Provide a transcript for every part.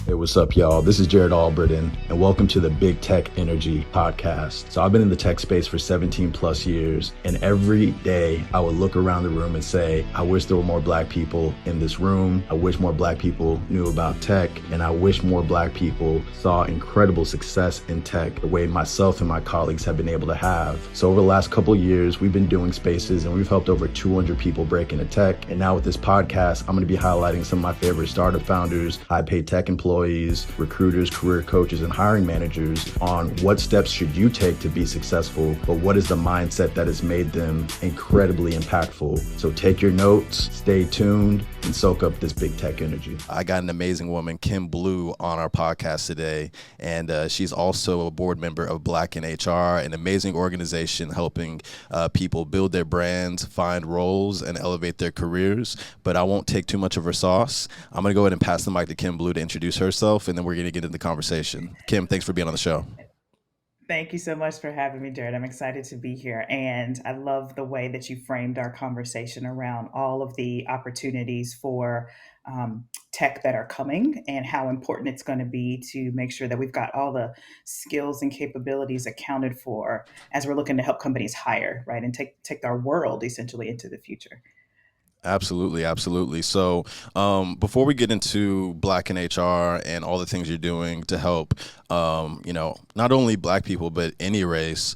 Hey, what's up, y'all? This is Jared Albritton, and welcome to the Big Tech Energy Podcast. So I've been in the tech space for 17 plus years, and every day I would look around the room and say, I wish there were more Black people in this room. I wish more Black people knew about tech, and I wish more Black people saw incredible success in tech the way myself and my colleagues have been able to have. So over the last couple of years, we've been doing spaces, and we've helped over 200 people break into tech. And now with this podcast, I'm going to be highlighting some of my favorite startup founders, high-paid tech employees, recruiters, career coaches, and hiring managers on what steps should you take to be successful, but what is the mindset that has made them incredibly impactful. So take your notes, stay tuned, and soak up this big tech energy. I got an amazing woman, Kim Blue, on our podcast today, and she's also a board member of Black in HR, an amazing organization helping people build their brands, find roles, and elevate their careers. But I won't take too much of her sauce. I'm going to go ahead and pass the mic to Kim Blue to introduce herself, and then we're going to get into the conversation. Kim, thanks for being on the show. Thank you so much for having me, Jared. I'm excited to be here. And I love the way that you framed our conversation around all of the opportunities for tech that are coming and how important it's going to be to make sure that we've got all the skills and capabilities accounted for as we're looking to help companies hire, right? And take our world essentially into the future. Absolutely, absolutely. So before we get into Black in HR and all the things you're doing to help, not only Black people, but any race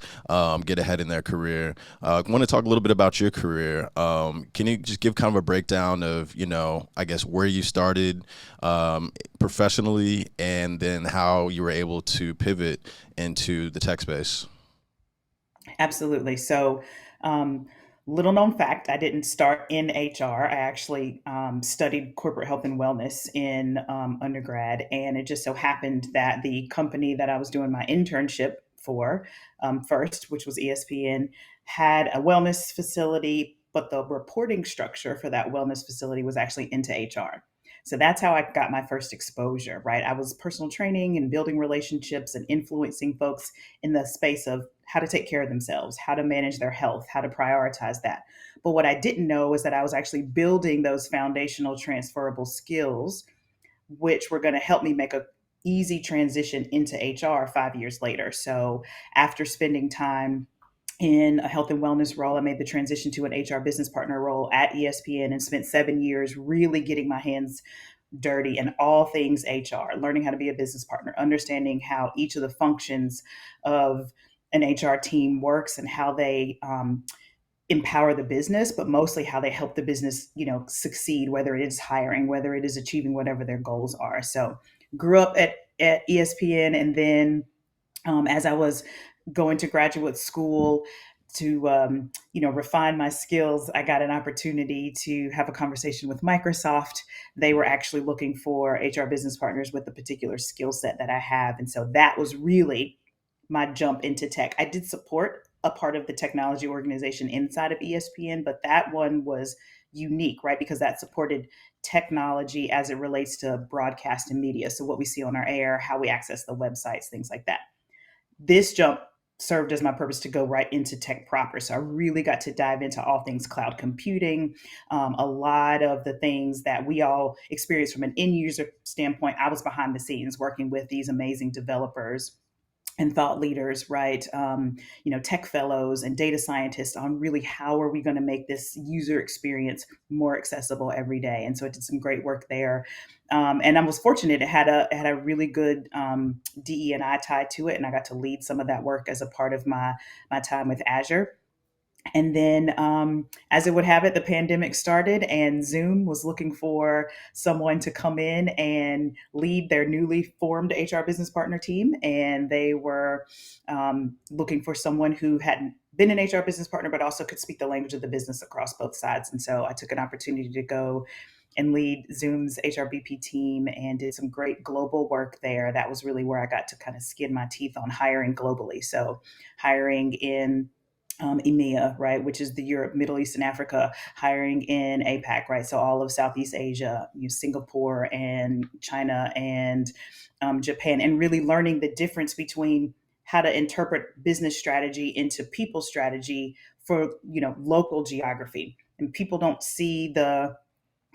get ahead in their career, I want to talk a little bit about your career. Can you just give kind of a breakdown of, I guess, where you started professionally and then how you were able to pivot into the tech space? Absolutely. So, little known fact, I didn't start in HR. I actually studied corporate health and wellness in undergrad. And it just so happened that the company that I was doing my internship for first, which was ESPN, had a wellness facility, but the reporting structure for that wellness facility was actually into HR. So that's how I got my first exposure, right? I was personal training and building relationships and influencing folks in the space of how to take care of themselves, how to manage their health, how to prioritize that. But what I didn't know is that I was actually building those foundational transferable skills, which were going to help me make a easy transition into HR 5 years later. So after spending time in a health and wellness role, I made the transition to an HR business partner role at ESPN and spent 7 years really getting my hands dirty in all things HR, learning how to be a business partner, understanding how each of the functions of an HR team works and how they empower the business, but mostly how they help the business, succeed, whether it is hiring, whether it is achieving whatever their goals are. So grew up at ESPN. And then as I was going to graduate school to refine my skills, I got an opportunity to have a conversation with Microsoft. They were actually looking for HR business partners with the particular skill set that I have, and so that was really my jump into tech. I did support a part of the technology organization inside of ESPN, but that one was unique, right? Because that supported technology as it relates to broadcast and media. So what we see on our air, how we access the websites, things like that. This jump served as my purpose to go right into tech proper. So I really got to dive into all things cloud computing, a lot of the things that we all experience from an end user standpoint. I was behind the scenes working with these amazing developers and thought leaders, right? Tech fellows and data scientists on really how are we going to make this user experience more accessible every day. And so I did some great work there, and I was fortunate; it had a really good DE and I tied to it, and I got to lead some of that work as a part of my time with Azure. And then, as it would have it, the pandemic started, and Zoom was looking for someone to come in and lead their newly formed HR business partner team. And they were looking for someone who hadn't been an HR business partner, but also could speak the language of the business across both sides. And so I took an opportunity to go and lead Zoom's HRBP team and did some great global work there. That was really where I got to kind of skin my teeth on hiring globally. So hiring in EMEA, right, which is the Europe, Middle East, and Africa, hiring in APAC, right, so all of Southeast Asia, Singapore and China and Japan, and really learning the difference between how to interpret business strategy into people strategy for local geography. And people don't see the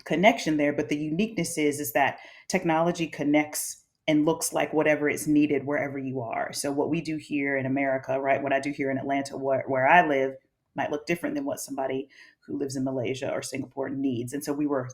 connection there, but the uniqueness is that technology connects and looks like whatever is needed wherever you are. So what we do here in America, right? What I do here in Atlanta, where I live, might look different than what somebody who lives in Malaysia or Singapore needs. And so we were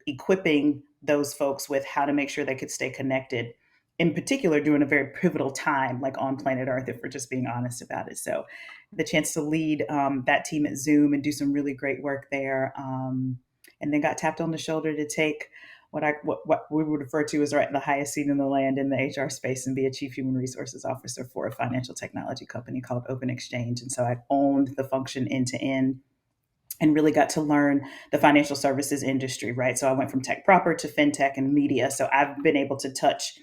equipping those folks with how to make sure they could stay connected, in particular during a very pivotal time, like on planet Earth, if we're just being honest about it. So the chance to lead that team at Zoom and do some really great work there. And then got tapped on the shoulder to take what we would refer to as right the highest seat in the land in the HR space and be a chief human resources officer for a financial technology company called OpenExchange. And so I owned the function end to end and really got to learn the financial services industry, right? So I went from tech proper to fintech and media. So I've been able to touch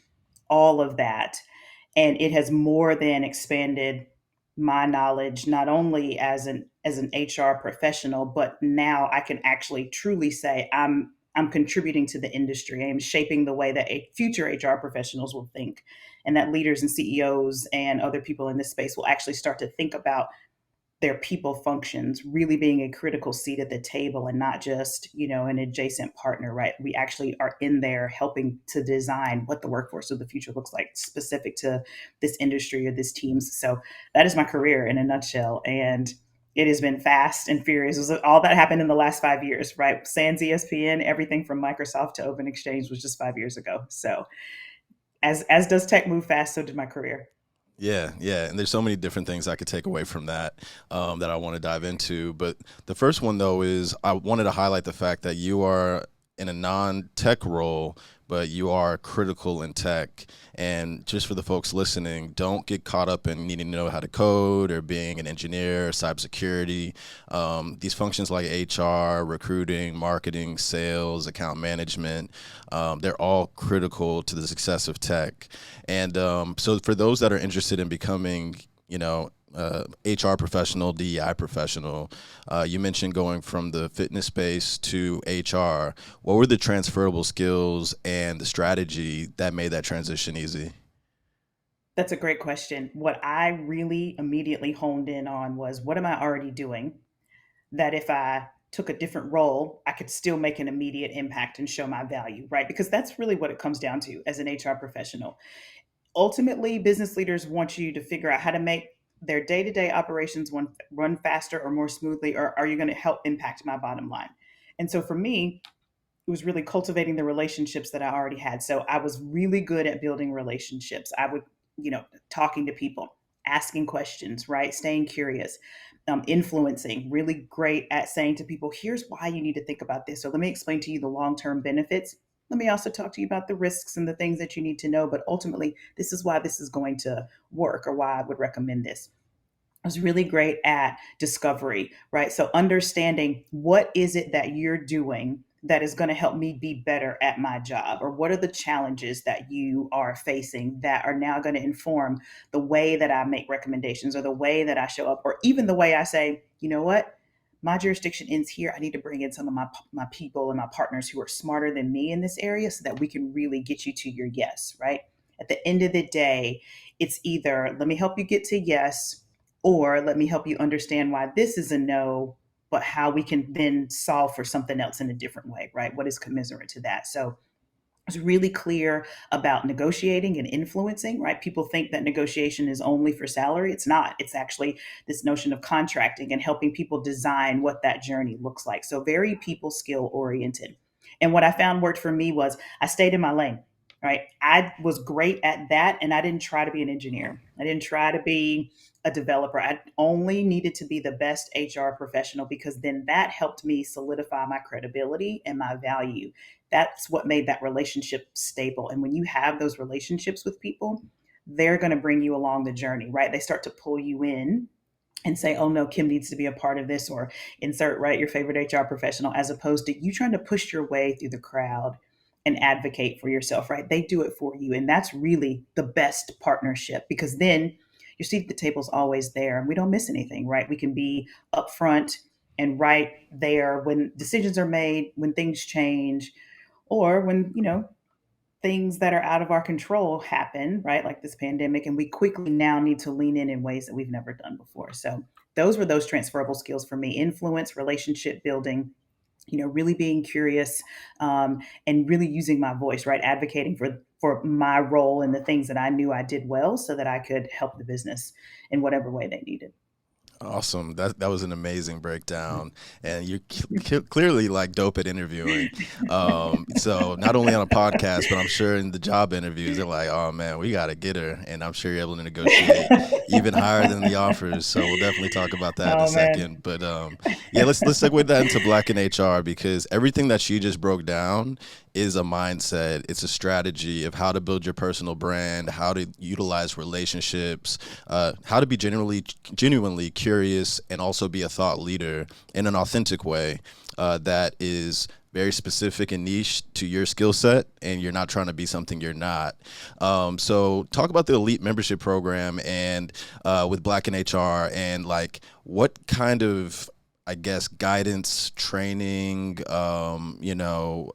all of that, and it has more than expanded my knowledge, not only as an HR professional, but now I can actually truly say I'm contributing to the industry. I am shaping the way that future HR professionals will think, and that leaders and CEOs and other people in this space will actually start to think about their people functions really being a critical seat at the table and not just, an adjacent partner, right? We actually are in there helping to design what the workforce of the future looks like specific to this industry or this teams. So that is my career in a nutshell. And it has been fast and furious. It was all that happened in the last 5 years, right? Sans ESPN, everything from Microsoft to Open Exchange was just 5 years ago. So as does tech move fast, so did my career. Yeah, yeah, and there's so many different things I could take away from that that I want to dive into. But the first one though is I wanted to highlight the fact that you are in a non-tech role, but you are critical in tech. And just for the folks listening, don't get caught up in needing to know how to code or being an engineer, cybersecurity. These functions like HR, recruiting, marketing, sales, account management, they're all critical to the success of tech. And so for those that are interested in becoming, HR professional, DEI professional, you mentioned going from the fitness space to HR. What were the transferable skills and the strategy that made that transition easy? That's a great question. What I really immediately honed in on was what am I already doing that if I took a different role, I could still make an immediate impact and show my value, right? Because that's really what it comes down to as an HR professional. Ultimately, business leaders want you to figure out how to make their day-to-day operations run faster or more smoothly, or are you going to help impact my bottom line? And so for me, it was really cultivating the relationships that I already had. So I was really good at building relationships. I would, talking to people, asking questions, right? Staying curious, influencing, really great at saying to people, here's why you need to think about this. So let me explain to you the long term benefits. Let me also talk to you about the risks and the things that you need to know. But ultimately, this is why this is going to work or why I would recommend this. I was really great at discovery, right? So understanding what is it that you're doing that is going to help me be better at my job, or what are the challenges that you are facing that are now going to inform the way that I make recommendations or the way that I show up, or even the way I say, you know what, my jurisdiction ends here. I need to bring in some of my people and my partners who are smarter than me in this area so that we can really get you to your yes, right? At the end of the day, it's either let me help you get to yes, or let me help you understand why this is a no, but how we can then solve for something else in a different way, right? What is commensurate to that? So I was really clear about negotiating and influencing, right? People think that negotiation is only for salary. It's not. It's actually this notion of contracting and helping people design what that journey looks like. So very people skill oriented. And what I found worked for me was I stayed in my lane, right? I was great at that, and I didn't try to be an engineer. I didn't try to be a developer. I only needed to be the best HR professional because then that helped me solidify my credibility and my value. That's what made that relationship stable. And when you have those relationships with people, they're going to bring you along the journey, right? They start to pull you in and say, oh no, Kim needs to be a part of this, or insert, right, your favorite HR professional, as opposed to you trying to push your way through the crowd and advocate for yourself, right? They do it for you. And that's really the best partnership because then your seat at the table is always there and we don't miss anything, right? We can be upfront and right there when decisions are made, when things change, or when, things that are out of our control happen, right? Like this pandemic, and we quickly now need to lean in ways that we've never done before. So those were those transferable skills for me: influence, relationship building, really being curious, and really using my voice, right? Advocating for my role and the things that I knew I did well so that I could help the business in whatever way they needed. Awesome. That was an amazing breakdown, and you're clearly like dope at interviewing. So not only on a podcast, but I'm sure in the job interviews, they're like, "Oh man, we got to get her," and I'm sure you're able to negotiate even higher than the offers. So we'll definitely talk about that in a Oh man. second. But yeah, let's segue that into Black in HR, because everything that she just broke down is a mindset. It's a strategy of how to build your personal brand, how to utilize relationships, how to be genuinely curious, and also be a thought leader in an authentic way that is very specific and niche to your skill set, and you're not trying to be something you're not. So talk about the elite membership program and with Black in HR, and like what kind of, I guess, guidance, training,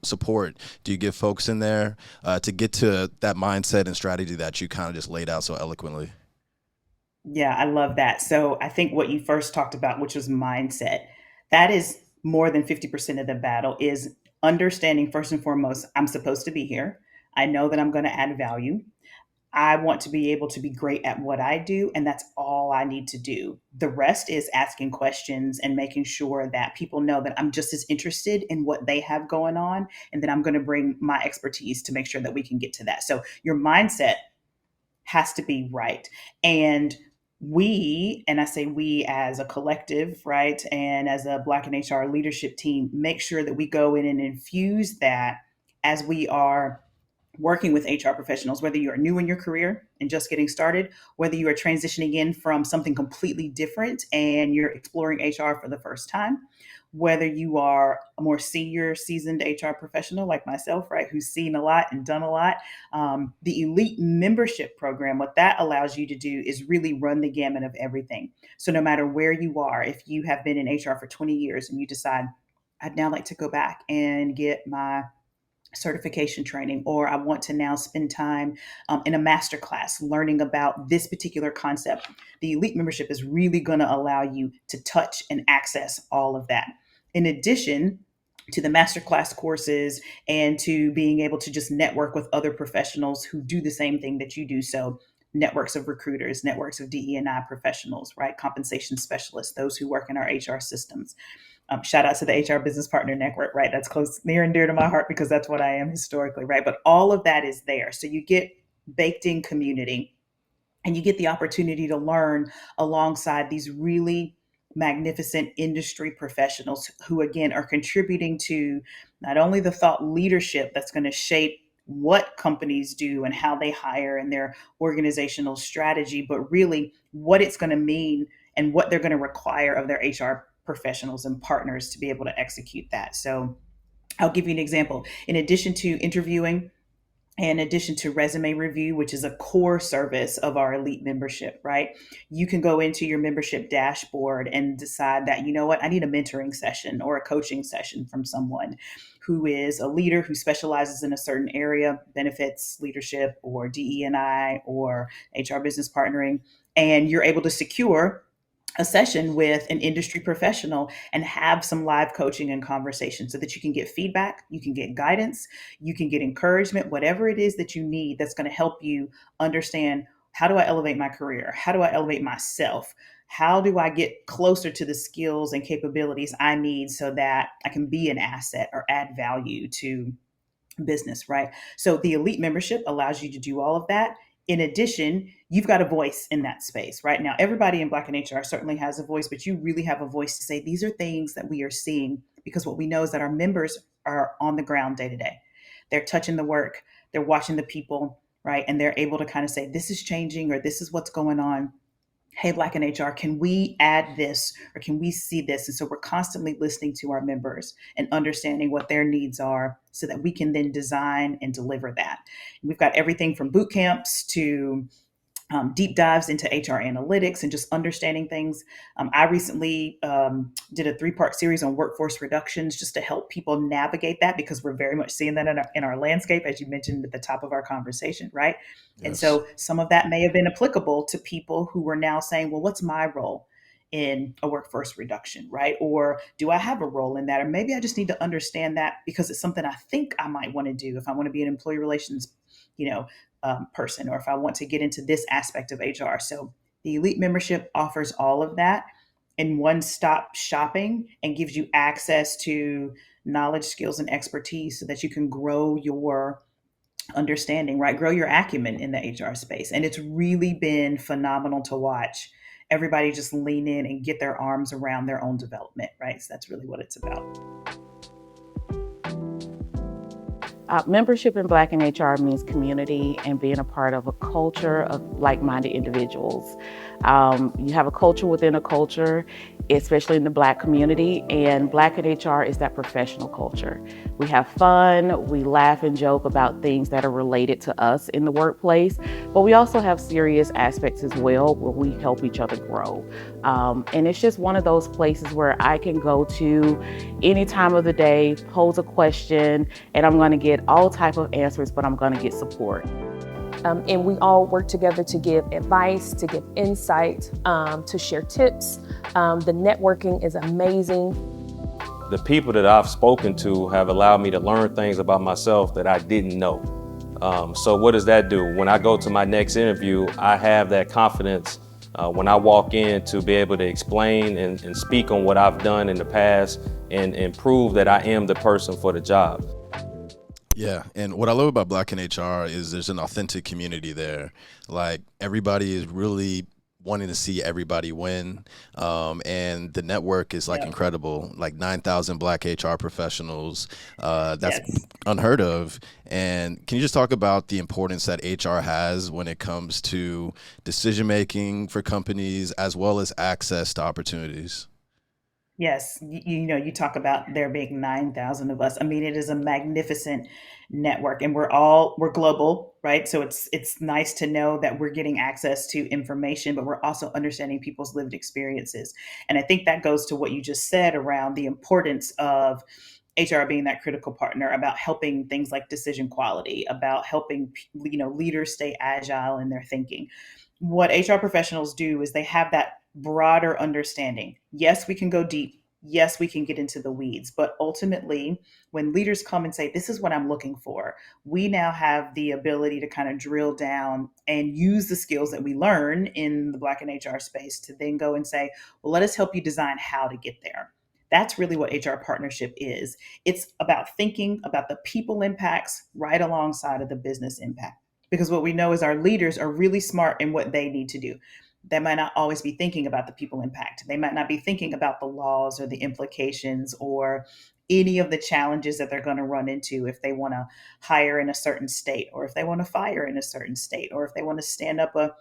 support do you give folks in there to get to that mindset and strategy that you kind of just laid out so eloquently? Yeah, I love that. So I think what you first talked about, which was mindset, that is more than 50% of the battle, is understanding first and foremost, I'm supposed to be here. I know that I'm going to add value. I want to be able to be great at what I do, and that's all I need to do. The rest is asking questions and making sure that people know that I'm just as interested in what they have going on, and that I'm going to bring my expertise to make sure that we can get to that. So your mindset has to be right. And and I say we as a collective, right, and as a Black and HR leadership team, make sure that we go in and infuse that as we are working with HR professionals, whether you are new in your career and just getting started, whether you are transitioning in from something completely different and you're exploring HR for the first time, whether you are a more senior, seasoned HR professional like myself, right, who's seen a lot and done a lot. The elite membership program, what that allows you to do is really run the gamut of everything. So no matter where you are, if you have been in HR for 20 years and you decide, I'd now like to go back and get my certification training, or I want to now spend time in a master class learning about this particular concept. The elite membership is really going to allow you to touch and access all of that. In addition to the masterclass courses and to being able to just network with other professionals who do the same thing that you do. So networks of recruiters, networks of DE&I professionals, right? Compensation specialists, those who work in our HR systems. Shout out to the HR Business Partner Network, right? That's close, near and dear to my heart because that's what I am historically, right? But all of that is there. So you get baked in community and you get the opportunity to learn alongside these really magnificent industry professionals who, again, are contributing to not only the thought leadership that's going to shape what companies do and how they hire and their organizational strategy, but really what it's going to mean and what they're going to require of their HR professionals and partners to be able to execute that. So I'll give you an example. In addition to interviewing, in addition to resume review, which is a core service of our elite membership, right? You can go into your membership dashboard and decide that, you know what, I need a mentoring session or a coaching session from someone who is a leader who specializes in a certain area, benefits, leadership, or DE&I, or HR business partnering. And you're able to secure a session with an industry professional and have some live coaching and conversation so that you can get feedback, you can get guidance, you can get encouragement, whatever it is that you need that's going to help you understand, how do I elevate my career? How do I elevate myself? How do I get closer to the skills and capabilities I need so that I can be an asset or add value to business, right? So the elite membership allows you to do all of that. In addition, you've got a voice in that space, right? Now, everybody in Black and HR certainly has a voice, but you really have a voice to say, these are things that we are seeing, because what we know is that our members are on the ground day to day. They're touching the work, they're watching the people, right? And they're able to kind of say, this is changing, or this is what's going on. Hey, Black and HR, can we add this or can we see this? And so we're constantly listening to our members and understanding what their needs are so that we can then design and deliver that. We've got everything from boot camps to deep dives into HR analytics and just understanding things. I recently did a 3-part series on workforce reductions just to help people navigate that, because we're very much seeing that in our landscape, as you mentioned at the top of our conversation, right? And Yes. so some of that may have been applicable to people who were now saying, well, what's my role? in a workforce reduction, right? Or do I have a role in that? Or maybe I just need to understand that because it's something I think I might want to do if I want to be an employee relations, person, or if I want to get into this aspect of HR. So the elite membership offers all of that in one stop shopping and gives you access to knowledge, skills, and expertise so that you can grow your understanding, right? Grow your acumen in the HR space. And it's really been phenomenal to watch everybody just lean in and get their arms around their own development, right? So that's really what it's about. Membership in Black in HR means community and being a part of a culture of like-minded individuals. You have a culture within a culture, especially in the Black community, and Black in HR is that professional culture. We have fun, we laugh and joke about things that are related to us in the workplace, but we also have serious aspects as well where we help each other grow. And it's just one of those places where I can go to any time of the day, pose a question, and I'm going to get all type of answers, but I'm going to get support. And we all work together to give advice, to give insight, to share tips. The networking is amazing. The people that I've spoken to have allowed me to learn things about myself that I didn't know. So what does that do? When I go to my next interview, I have that confidence when I walk in to be able to explain and speak on what I've done in the past and prove that I am the person for the job. Yeah, and what I love about Black in HR is there's an authentic community there. Like, everybody is really wanting to see everybody win, and the network is like incredible. Like 9,000 Black HR professionals, that's unheard of. And can you just talk about the importance that HR has when it comes to decision making for companies as well as access to opportunities? Yes, you talk about there being 9,000 of us. I mean, it is a magnificent network, and we're global, right? So it's nice to know that we're getting access to information, but we're also understanding people's lived experiences. And I think that goes to what you just said around the importance of HR being that critical partner about helping things like decision quality, about helping leaders stay agile in their thinking. What HR professionals do is they have that broader understanding. Yes, we can go deep. Yes, we can get into the weeds. But ultimately, when leaders come and say, this is what I'm looking for, we now have the ability to kind of drill down and use the skills that we learn in the Black and HR space to then go and say, well, let us help you design how to get there. That's really what HR partnership is. It's about thinking about the people impacts right alongside of the business impact. Because what we know is our leaders are really smart in what they need to do. They might not always be thinking about the people impact. They might not be thinking about the laws or the implications or any of the challenges that they're going to run into if they want to hire in a certain state, or if they want to fire in a certain state, or if they want to stand up a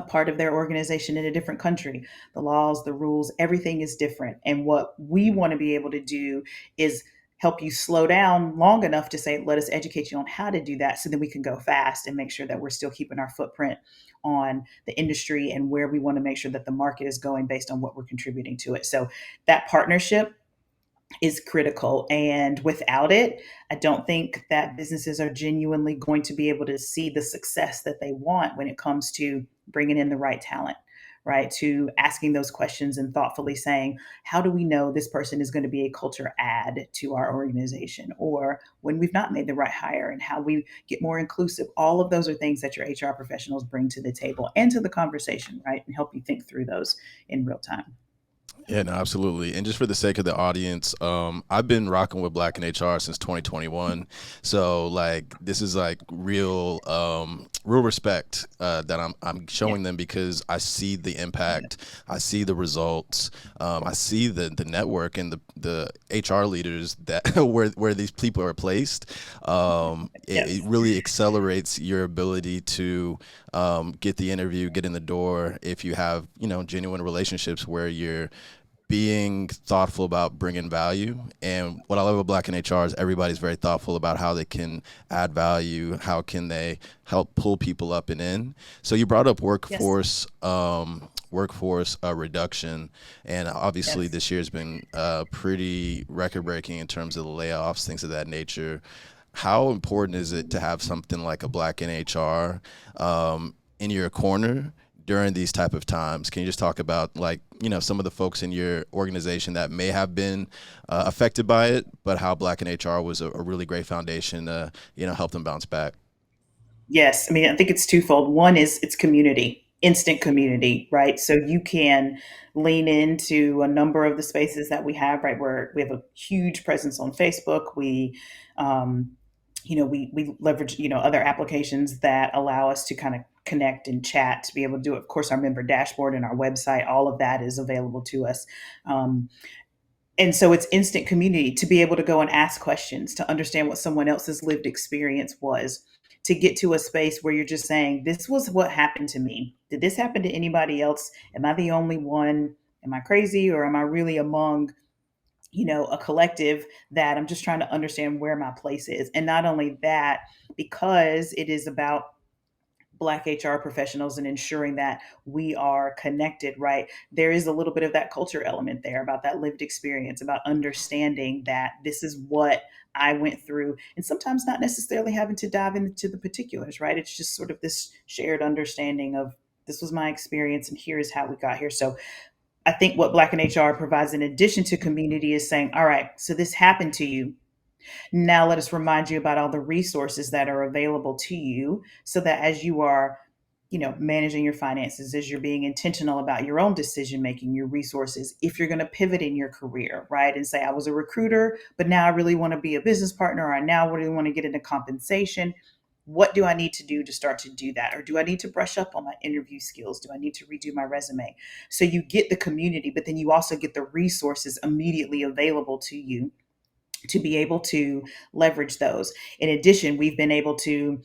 part of their organization in a different country. The laws, the rules, everything is different. And what we want to be able to do is help you slow down long enough to say, let us educate you on how to do that so then we can go fast and make sure that we're still keeping our footprint on the industry and where we want to make sure that the market is going based on what we're contributing to it. So that partnership is critical. And without it, I don't think that businesses are genuinely going to be able to see the success that they want when it comes to bringing in the right talent, right? To asking those questions and thoughtfully saying, how do we know this person is going to be a culture add to our organization? Or when we've not made the right hire and how we get more inclusive. All of those are things that your HR professionals bring to the table and to the conversation, right? And help you think through those in real time. Yeah, no, absolutely. And just for the sake of the audience, I've been rocking with Black in HR since 2021. So like, this is like real respect that I'm showing them, because I see the impact, I see the results, I see the network and the HR leaders that where these people are placed. It really accelerates your ability to get the interview, get in the door if you have genuine relationships where you're being thoughtful about bringing value. And what I love about Black in HR is everybody's very thoughtful about how they can add value, how can they help pull people up and in. So you brought up workforce reduction, and obviously this year has been pretty record-breaking in terms of the layoffs, things of that nature. How important is it to have something like a Black in HR in your corner during these type of times. Can you just talk about, like, some of the folks in your organization that may have been affected by it, but how Black in HR was a really great foundation to, help them bounce back? Yes, I mean, I think it's twofold. One is it's community, instant community, right? So you can lean into a number of the spaces that we have, right? Where we have a huge presence on Facebook. Um, we leverage, other applications that allow us to kind of connect and chat to be able to do it. Of course, our member dashboard and our website, all of that is available to us. Um, and so it's instant community to be able to go and ask questions, to understand what someone else's lived experience was, to get to a space where you're just saying, this was what happened to me. Did this happen to anybody else? Am I the only one? Am I crazy? Or am I really among, a collective that I'm just trying to understand where my place is? And not only that, because it is about Black HR professionals and ensuring that we are connected, right? There is a little bit of that culture element there about that lived experience, about understanding that this is what I went through, and sometimes not necessarily having to dive into the particulars, right? It's just sort of this shared understanding of this was my experience and here is how we got here. So I think what Black in HR provides in addition to community is saying, all right, so this happened to you. Now, let us remind you about all the resources that are available to you so that as you are, managing your finances, as you're being intentional about your own decision making, your resources, if you're going to pivot in your career, right? And say, I was a recruiter, but now I really want to be a business partner, or I now really want to get into compensation. What do I need to do to start to do that? Or do I need to brush up on my interview skills? Do I need to redo my resume? So you get the community, but then you also get the resources immediately available to you to be able to leverage those. In addition, we've been able to,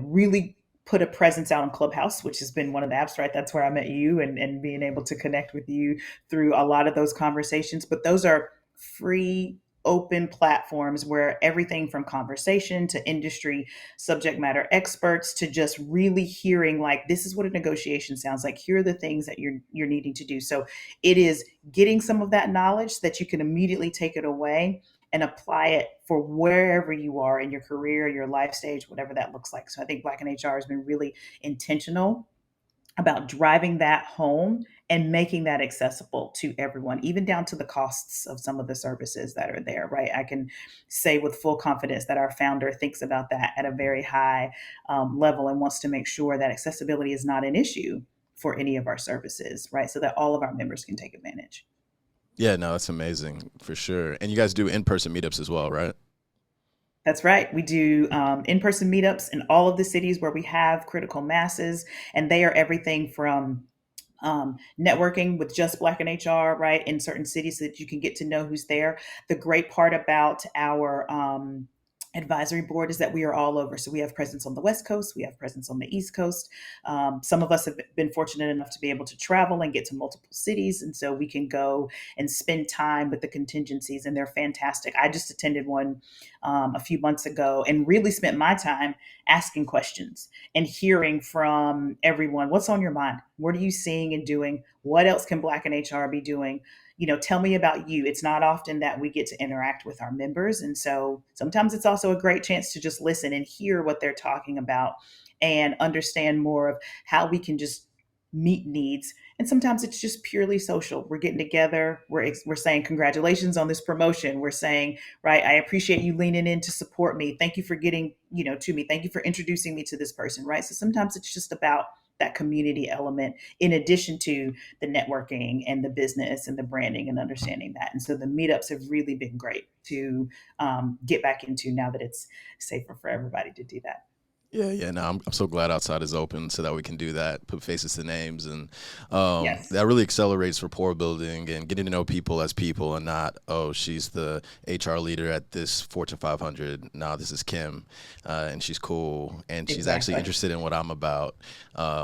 really put a presence out on Clubhouse, which has been one of the apps, right? That's where I met you and being able to connect with you through a lot of those conversations. But those are free, open platforms where everything from conversation to industry subject matter experts to just really hearing, like, this is what a negotiation sounds like. Here are the things that you're needing to do. So it is getting some of that knowledge that you can immediately take it away and apply it for wherever you are in your career, your life stage, whatever that looks like. So I think Black in HR has been really intentional about driving that home and making that accessible to everyone, even down to the costs of some of the services that are there, right? I can say with full confidence that our founder thinks about that at a very high level and wants to make sure that accessibility is not an issue for any of our services, right? So that all of our members can take advantage. Yeah, no, that's amazing for sure. And you guys do in-person meetups as well, right? That's right. We do in-person meetups in all of the cities where we have critical masses, and they are everything from networking with just Black in HR, right, in certain cities so that you can get to know who's there. The great part about our advisory board is that we are all over. So we have presence on the West Coast, we have presence on the East Coast. Some of us have been fortunate enough to be able to travel and get to multiple cities. And so we can go and spend time with the contingencies, and they're fantastic. I just attended one a few months ago and really spent my time asking questions and hearing from everyone. What's on your mind? What are you seeing and doing? What else can Black in HR be doing? Tell me about you. It's not often that we get to interact with our members. And so sometimes it's also a great chance to just listen and hear what they're talking about and understand more of how we can just meet needs. And sometimes it's just purely social. We're getting together. We're saying congratulations on this promotion. We're saying, right, I appreciate you leaning in to support me. Thank you for getting, to me. Thank you for introducing me to this person, right? So sometimes it's just about that community element in addition to the networking and the business and the branding and understanding that. And so the meetups have really been great to get back into now that it's safer for everybody to do that. Yeah. No, I'm so glad outside is open so that we can do that, put faces to names, and Yes. that really accelerates rapport building and getting to know people as people, and not, oh, she's the HR leader at this Fortune 500. No, this is Kim, and she's cool, and she's actually Exactly. interested in what I'm about,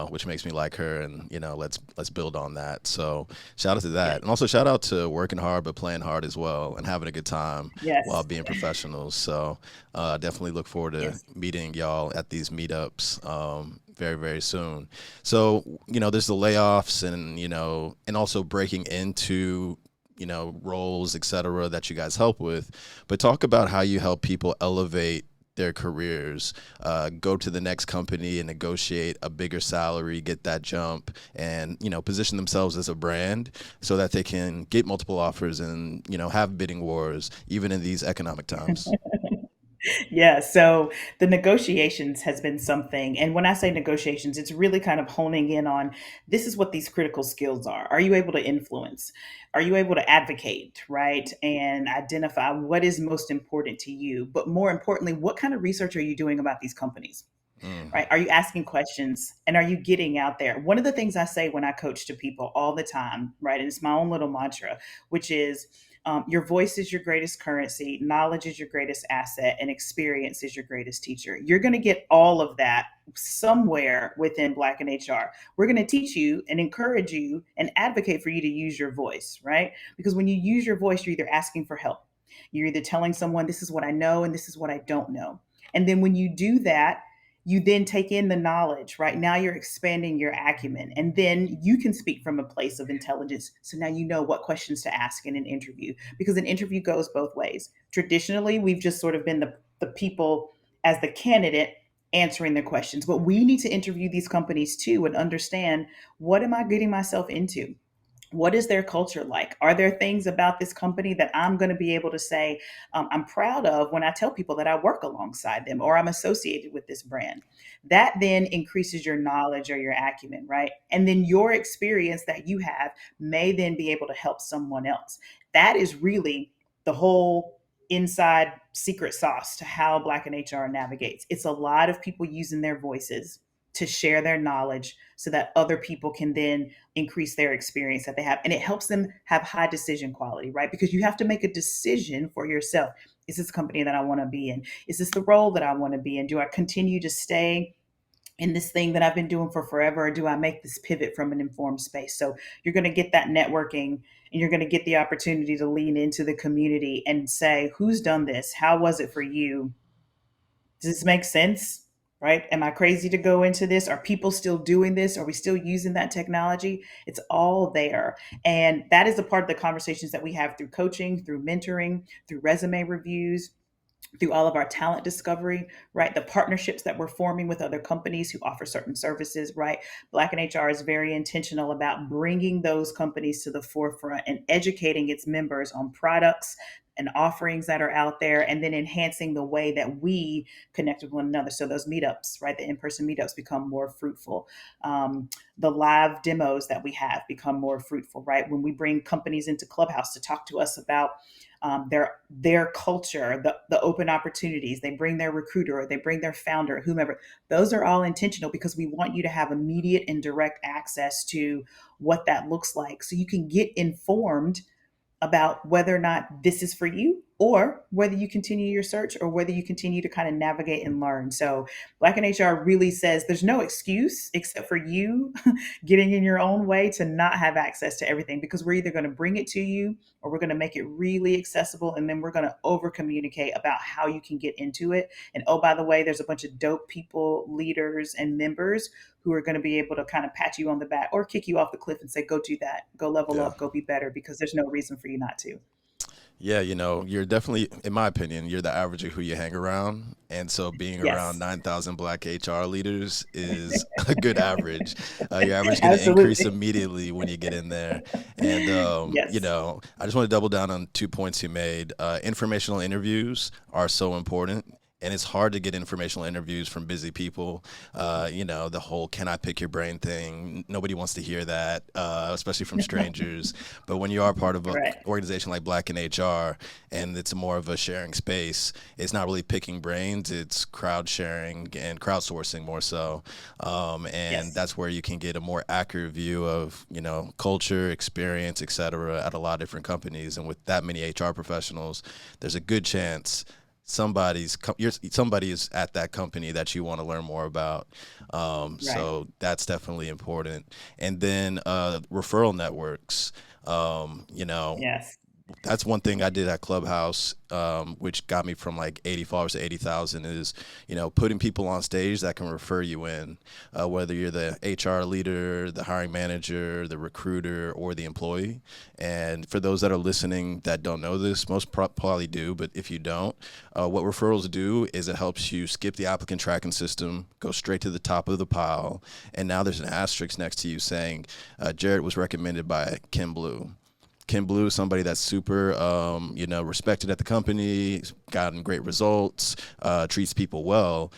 which makes me like her, and let's build on that. So shout out to that, Yes. and also shout out to working hard but playing hard as well, and having a good time while Yes. being professionals. So definitely look forward to Yes. meeting y'all at these meetups very, very soon. So, there's the layoffs and also breaking into, roles, et cetera, that you guys help with. But talk about how you help people elevate their careers, go to the next company and negotiate a bigger salary, get that jump, and position themselves as a brand so that they can get multiple offers and have bidding wars even in these economic times. Yeah, so the negotiations has been something. And when I say negotiations, it's really kind of honing in on this is what these critical skills are. Are you able to influence? Are you able to advocate, right? And identify what is most important to you? But more importantly, what kind of research are you doing about these companies? Mm. Right? Are you asking questions and are you getting out there? One of the things I say when I coach to people all the time, right? And it's my own little mantra, which is your voice is your greatest currency, knowledge is your greatest asset, and experience is your greatest teacher. You're going to get all of that somewhere within Black in HR. We're going to teach you and encourage you and advocate for you to use your voice, right? Because when you use your voice, you're either asking for help, you're either telling someone, this is what I know and this is what I don't know. And then when you do that, you then take in the knowledge, right? Now you're expanding your acumen, and then you can speak from a place of intelligence. So now you know what questions to ask in an interview, because an interview goes both ways. Traditionally, we've just sort of been the people as the candidate answering the questions, but we need to interview these companies too and understand, what am I getting myself into? What is their culture like? Are there things about this company that I'm going to be able to say I'm proud of when I tell people that I work alongside them or I'm associated with this brand? That then increases your knowledge or your acumen, right? And then your experience that you have may then be able to help someone else. That is really the whole inside secret sauce to how Black and HR navigates. It's a lot of people using their voices to share their knowledge so that other people can then increase their experience that they have. And it helps them have high decision quality, right? Because you have to make a decision for yourself. Is this a company that I want to be in? Is this the role that I want to be in? Do I continue to stay in this thing that I've been doing for forever, or do I make this pivot from an informed space? So you're going to get that networking, and you're going to get the opportunity to lean into the community and say, who's done this? How was it for you? Does this make sense? Right? Am I crazy to go into this? Are people still doing this? Are we still using that technology? It's all there. And that is a part of the conversations that we have through coaching, through mentoring, through resume reviews, through all of our talent discovery, right? The partnerships that we're forming with other companies who offer certain services, right? Black and HR is very intentional about bringing those companies to the forefront and educating its members on products and offerings that are out there, and then enhancing the way that we connect with one another. So those meetups, right? The in-person meetups become more fruitful. The live demos that we have become more fruitful, right? When we bring companies into Clubhouse to talk to us about their culture, the open opportunities. They bring their recruiter, or they bring their founder, whomever. Those are all intentional because we want you to have immediate and direct access to what that looks like, so you can get informed about whether or not this is for you, or whether you continue your search, or whether you continue to kind of navigate and learn. So Black and HR really says there's no excuse except for you getting in your own way to not have access to everything, because we're either going to bring it to you or we're going to make it really accessible, and then we're going to over communicate about how you can get into it. And oh, by the way, there's a bunch of dope people, leaders, and members who are going to be able to kind of pat you on the back or kick you off the cliff and say, go do that, go level Yeah. up, go be better, because there's no reason for you not to. Yeah, you're definitely, in my opinion, you're the average of who you hang around. And so being around Yes, 9,000 Black HR leaders is a good average. Your average is going to increase absolutely. immediately when you get in there. And, Yes, I just want to double down on 2 points you made. Informational interviews are so important. And it's hard to get informational interviews from busy people. The whole "can I pick your brain" thing. Nobody wants to hear that, especially from strangers. But when you are part of an right. organization like Black in HR, and it's more of a sharing space, it's not really picking brains. It's crowd sharing and crowdsourcing more so. And Yes. that's where you can get a more accurate view of culture, experience, et cetera, at a lot of different companies. And with that many HR professionals, there's a good chance somebody is at that company that you want to learn more about. Right. So that's definitely important. And then referral networks. Um, you know, Yes. that's one thing I did at Clubhouse, which got me from like 80 followers to 80,000 is, putting people on stage that can refer you in, whether you're the HR leader, the hiring manager, the recruiter, or the employee. And for those that are listening that don't know this, most probably do, but if you don't, what referrals do is it helps you skip the applicant tracking system, go straight to the top of the pile, and now there's an asterisk next to you saying, Jared was recommended by Kim Blue. Kim Blue, somebody that's super, respected at the company, gotten great results, treats people well.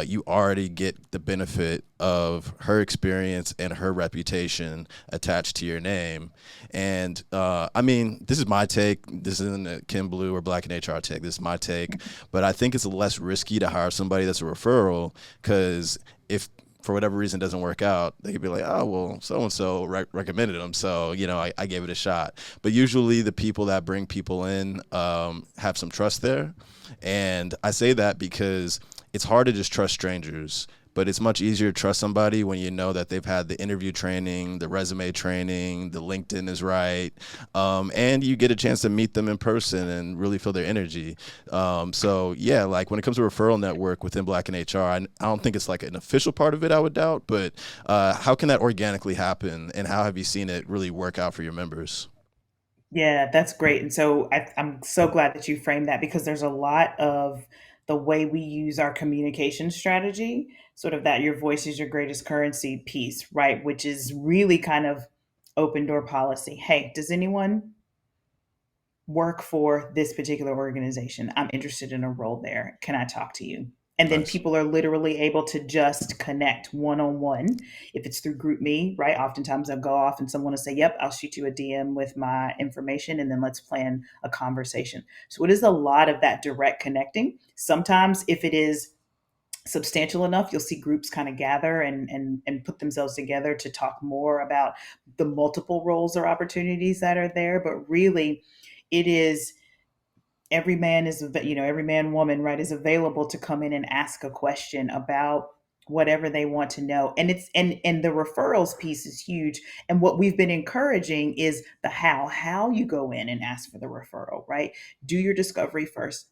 You already get the benefit of her experience and her reputation attached to your name. And this is my take. This isn't a Kim Blue or Black in HR take. This is my take. But I think it's less risky to hire somebody that's a referral, because if for whatever reason doesn't work out, they could be like, oh, well, so-and-so recommended them. So, I gave it a shot. But usually the people that bring people in have some trust there. And I say that because it's hard to just trust strangers, but it's much easier to trust somebody when you know that they've had the interview training, the resume training, the LinkedIn is right, and you get a chance to meet them in person and really feel their energy. Like when it comes to referral network within Black in HR, I don't think it's like an official part of it, I would doubt, but how can that organically happen, and how have you seen it really work out for your members? Yeah, that's great. And so I'm so glad that you framed that, because there's a lot of the way we use our communication strategy, sort of that your voice is your greatest currency piece, right? Which is really kind of open door policy. Hey, does anyone work for this particular organization? I'm interested in a role there. Can I talk to you? And then Nice. people are literally able to just connect one on one. If it's through GroupMe, right? Oftentimes I'll go off and someone will say, yep, I'll shoot you a DM with my information and then let's plan a conversation. So it is a lot of that direct connecting. Sometimes if it is substantial enough, you'll see groups kind of gather and put themselves together to talk more about the multiple roles or opportunities that are there. But really, it is every man, woman, right, is available to come in and ask a question about whatever they want to know. And and the referrals piece is huge. And what we've been encouraging is the how you go in and ask for the referral, right? Do your discovery first,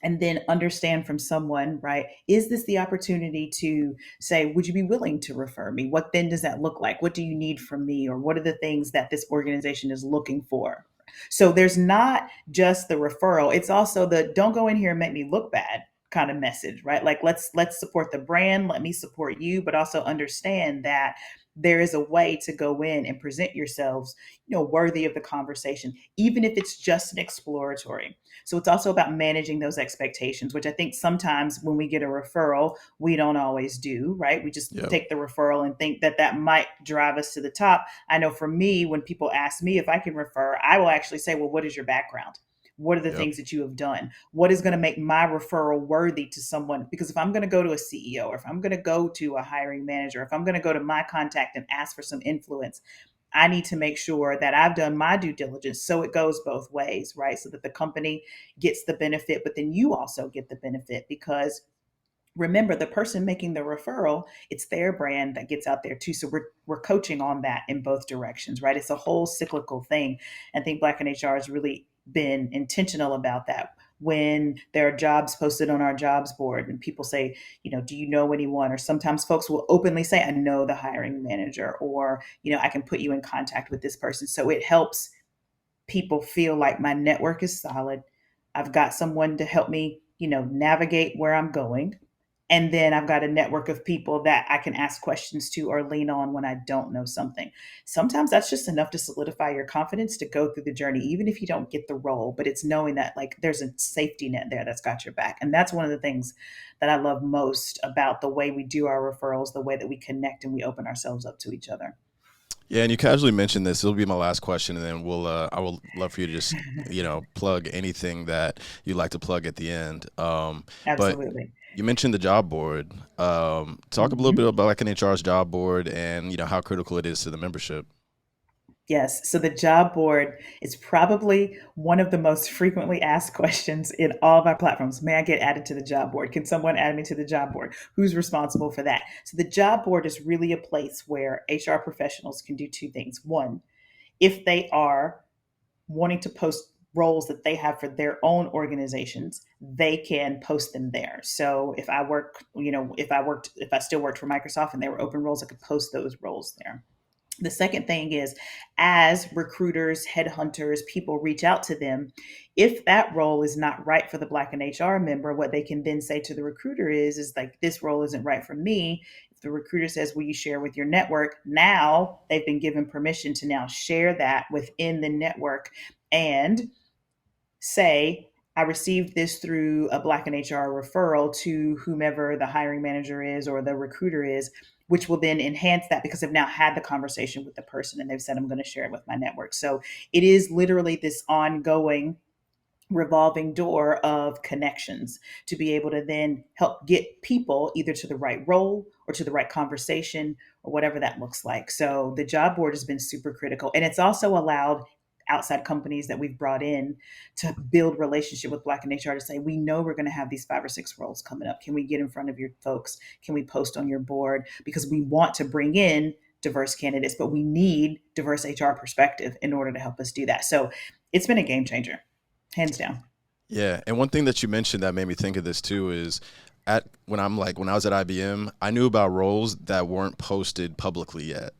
and then understand from someone, right? Is this the opportunity to say, would you be willing to refer me? What then does that look like? What do you need from me? Or what are the things that this organization is looking for? So there's not just the referral, it's also the don't go in here and make me look bad kind of message, right? Like let's support the brand, let me support you, but also understand that there is a way to go in and present yourselves, worthy of the conversation, even if it's just an exploratory. So it's also about managing those expectations, which I think sometimes when we get a referral, we don't always do, right? We just Yep. take the referral and think that that might drive us to the top. I know for me, when people ask me if I can refer, I will actually say, well, what is your background? What are the Yep. things that you have done? What is going to make my referral worthy to someone? Because if I'm going to go to a CEO, or if I'm going to go to a hiring manager, if I'm going to go to my contact and ask for some influence, I need to make sure that I've done my due diligence, so it goes both ways, right? So that the company gets the benefit, but then you also get the benefit, because remember, the person making the referral, it's their brand that gets out there too. So we're coaching on that in both directions, right? It's a whole cyclical thing. I think Black in HR has really been intentional about that. When there are jobs posted on our jobs board and people say, do you know anyone? Or sometimes folks will openly say, I know the hiring manager, or, I can put you in contact with this person. So it helps people feel like my network is solid. I've got someone to help me, navigate where I'm going. And then I've got a network of people that I can ask questions to or lean on when I don't know something. Sometimes that's just enough to solidify your confidence to go through the journey, even if you don't get the role. But it's knowing that like there's a safety net there that's got your back. And that's one of the things that I love most about the way we do our referrals, the way that we connect and we open ourselves up to each other. Yeah, and you casually mentioned this. It'll be my last question, and then I will love for you to just, plug anything that you like to plug at the end. But Absolutely. you mentioned the job board. Talk a little bit Mhm. about like an HR's job board, and how critical it is to the membership. Yes. So the job board is probably one of the most frequently asked questions in all of our platforms. May I get added to the job board? Can someone add me to the job board? Who's responsible for that? So the job board is really a place where HR professionals can do two things. One, if they are wanting to post roles that they have for their own organizations, they can post them there. So if I work, if I still worked for Microsoft and there were open roles, I could post those roles there. The second thing is, as recruiters, headhunters, people reach out to them, if that role is not right for the Black and HR member, what they can then say to the recruiter is like, this role isn't right for me. If the recruiter says, will you share with your network? Now they've been given permission to now share that within the network and say, I received this through a Black and HR referral to whomever the hiring manager is or the recruiter is, which will then enhance that because they've now had the conversation with the person and they've said, I'm going to share it with my network. So it is literally this ongoing revolving door of connections to be able to then help get people either to the right role or to the right conversation or whatever that looks like. So the job board has been super critical. And it's also allowed outside companies that we've brought in to build relationship with Black and HR to say, we know we're going to have these 5 or 6 roles coming up. Can we get in front of your folks? Can we post on your board? Because we want to bring in diverse candidates, but we need diverse HR perspective in order to help us do that. So it's been a game changer, hands down. Yeah, and one thing that you mentioned that made me think of this too is when I was at IBM, I knew about roles that weren't posted publicly yet.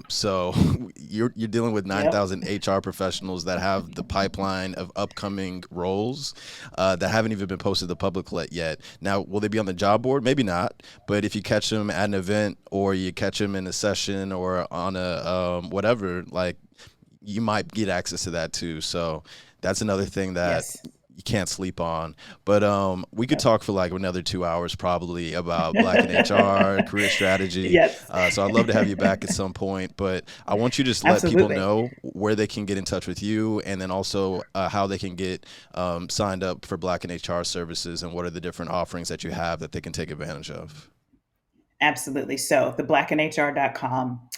So you're dealing with 9,000 HR professionals that have the pipeline of upcoming roles that haven't even been posted to the public yet. Now, will they be on the job board? Maybe not. But if you catch them at an event or you catch them in a session or on a whatever, like, you might get access to that too. So that's another thing that you can't sleep on. But we could talk for like another 2 hours probably about Black in HR, career strategy. So I'd love to have you back at some point. But I want you to just let people know where they can get in touch with you, and then also how they can get signed up for Black in HR services, and what are the different offerings that you have that they can take advantage of. Absolutely. So the blackandhr.com,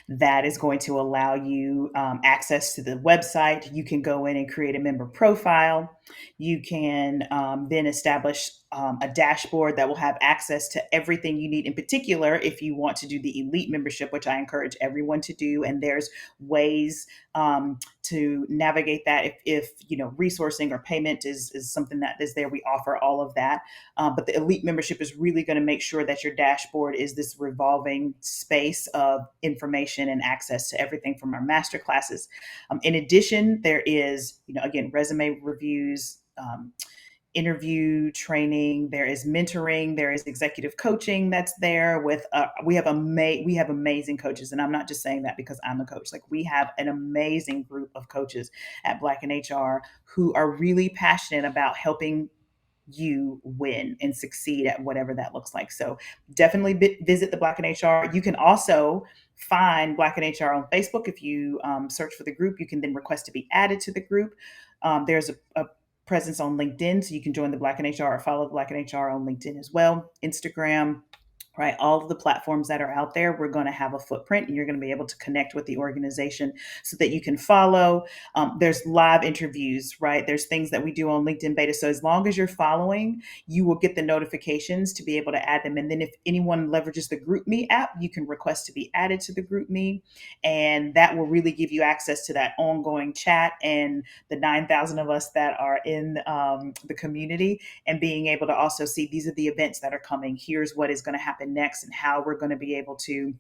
that is going to allow you access to the website. You can go in and create a member profile. You can then establish a dashboard that will have access to everything you need. In particular, if you want to do the elite membership, which I encourage everyone to do, and there's ways to navigate that. If resourcing or payment is something that is there, we offer all of that. But the elite membership is really going to make sure that your dashboard is this revolving space of information and access to everything from our master classes. In addition, there is, again, resume reviews, interview training, there is mentoring, there is executive coaching that's there with we have amazing coaches, and I'm not just saying that because I'm a coach. Like, we have an amazing group of coaches at Black in HR who are really passionate about helping you win and succeed at whatever that looks like. So definitely visit the Black in HR. You can also find Black in HR on Facebook. If you search for the group, you can then request to be added to the group. There's a presence on LinkedIn, so you can join the Black in HR or follow the Black in HR on LinkedIn as well. Instagram, right? All of the platforms that are out there, we're going to have a footprint, and you're going to be able to connect with the organization so that you can follow. There's live interviews, right? There's things that we do on LinkedIn beta. So as long as you're following, you will get the notifications to be able to add them. And then if anyone leverages the GroupMe app, you can request to be added to the GroupMe, and that will really give you access to that ongoing chat and the 9,000 of us that are in the community, and being able to also see, these are the events that are coming. Here's what is going to happen next, and how we're going to be able to,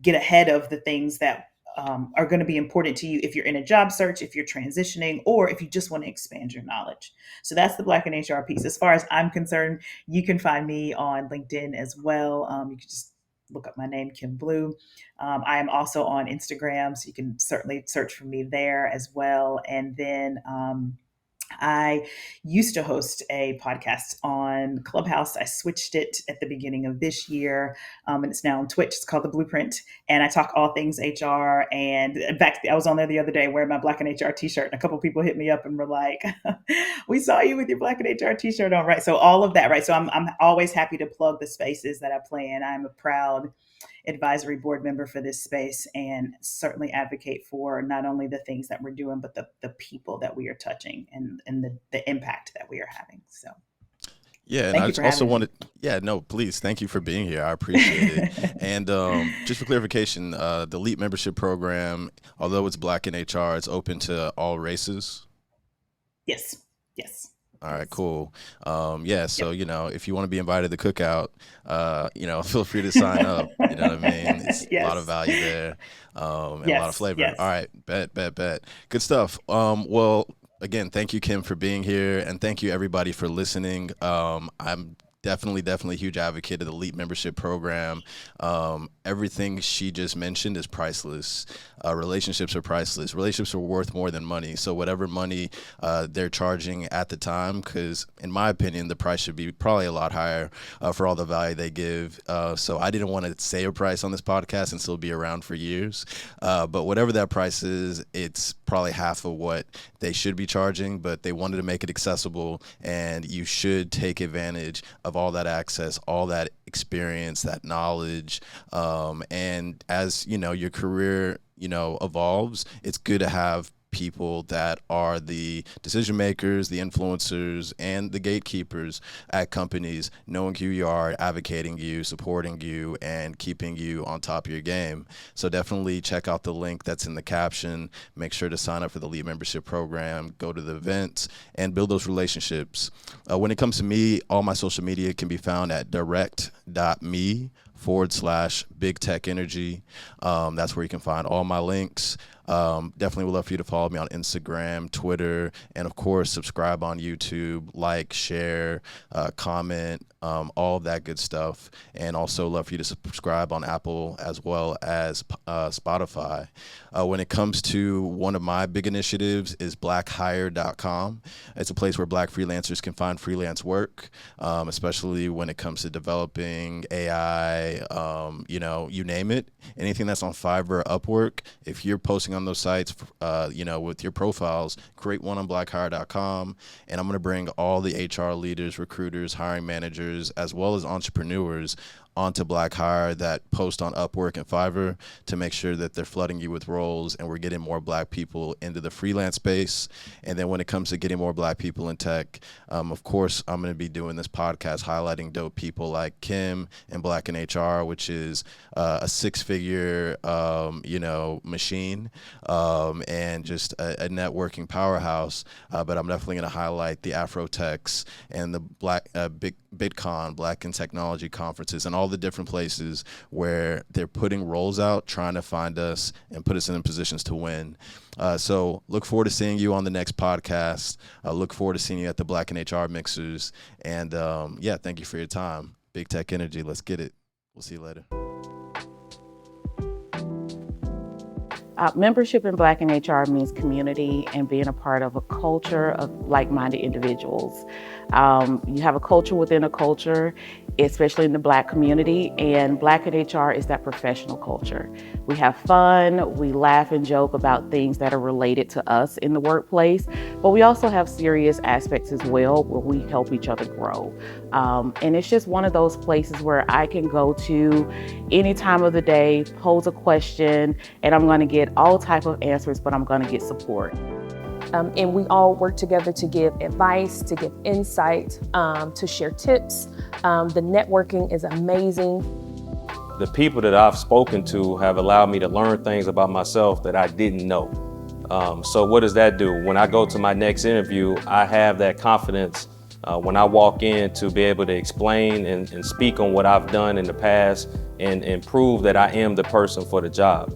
get ahead of the things that are going to be important to you if you're in a job search, if you're transitioning, or if you just want to expand your knowledge. So that's the Black in HR piece. As far as I'm concerned, you can find me on LinkedIn as well. You can just look up my name, Kim Blue. I am also on Instagram, so you can certainly search for me there as well. And then I used to host a podcast on Clubhouse. I switched it at the beginning of this year, and it's now on Twitch. It's called The Blueprint, and I talk all things HR. And in fact, I was on there the other day wearing my Black in HR t-shirt, and a couple of people hit me up and were like, "We saw you with your Black in HR t-shirt on," right? So all of that, right? So I'm always happy to plug the spaces that I play in. I'm a proud advisory board member for this space, and certainly advocate for not only the things that we're doing, but the people that we are touching, and the impact that we are having. So Yeah, and Thank I you just for also having me. wanted, yeah, no, please, thank you for being here. I appreciate it. And just for clarification, the Elite membership program, although it's Black in HR, it's open to all races. Yes, yes, All right, yes. cool. Yeah, so Yep. if you want to be invited to the cookout, feel free to sign up. You know what I mean? It's a lot of Yes, value there, and a lot of yes, flavor. All yes. right, bet. Good stuff. Well, again, thank you, Kim, for being here, and thank you everybody for listening. I'm definitely a huge advocate of the Elite membership program. Everything she just mentioned is priceless. Relationships are priceless. Relationships are worth more than money. So whatever money they're charging at the time, because in my opinion, the price should be probably a lot higher for all the value they give. So I didn't want to say a price on this podcast and still be around for years. But whatever that price is, it's probably half of what they should be charging, but they wanted to make it accessible, and you should take advantage of all that access, all that experience, that knowledge. And as your career evolves, it's good to have people that are the decision makers, the influencers, and the gatekeepers at companies, knowing who you are, advocating you, supporting you, and keeping you on top of your game. So definitely check out the link that's in the caption. Make sure to sign up for the Elite membership program, go to the events, and build those relationships. When it comes to me, all my social media can be found at direct.me/Big Tech Energy. That's where you can find all my links. Definitely would love for you to follow me on Instagram, Twitter, and of course, subscribe on YouTube, like, share, comment, all of that good stuff. And also love for you to subscribe on Apple as well as Spotify. When it comes to one of my big initiatives is blackhire.com. It's a place where Black freelancers can find freelance work, especially when it comes to developing AI, you name it. Anything that's on Fiverr or Upwork, if you're posting on those sites, with your profiles, create one on blackhire.com. And I'm going to bring all the HR leaders, recruiters, hiring managers, as well as entrepreneurs onto Black Hire that post on Upwork and Fiverr to make sure that they're flooding you with roles, and we're getting more Black people into the freelance space. And then when it comes to getting more Black people in tech, of course, I'm going to be doing this podcast highlighting dope people like Kim and Black in HR, which is a six-figure, machine, and just a networking powerhouse. But I'm definitely going to highlight the Afrotechs and the BitCon, Black in Technology conferences, and all the different places where they're putting roles out, trying to find us and put us in positions to win. So look forward to seeing you on the next podcast. Look forward to seeing you at the Black and HR Mixers. And thank you for your time. Big Tech Energy, let's get it. We'll see you later. Membership in Black in HR means community and being a part of a culture of like-minded individuals. You have a culture within a culture, especially in the Black community, and Black in HR is that professional culture. We have fun, we laugh and joke about things that are related to us in the workplace, but we also have serious aspects as well where we help each other grow. And it's just one of those places where I can go to any time of the day, pose a question, and I'm going to get all type of answers, but I'm going to get support. And we all work together to give advice, to give insight, to share tips. The networking is amazing. The people that I've spoken to have allowed me to learn things about myself that I didn't know. So what does that do? When I go to my next interview, I have that confidence when I walk in to be able to explain and speak on what I've done in the past and prove that I am the person for the job.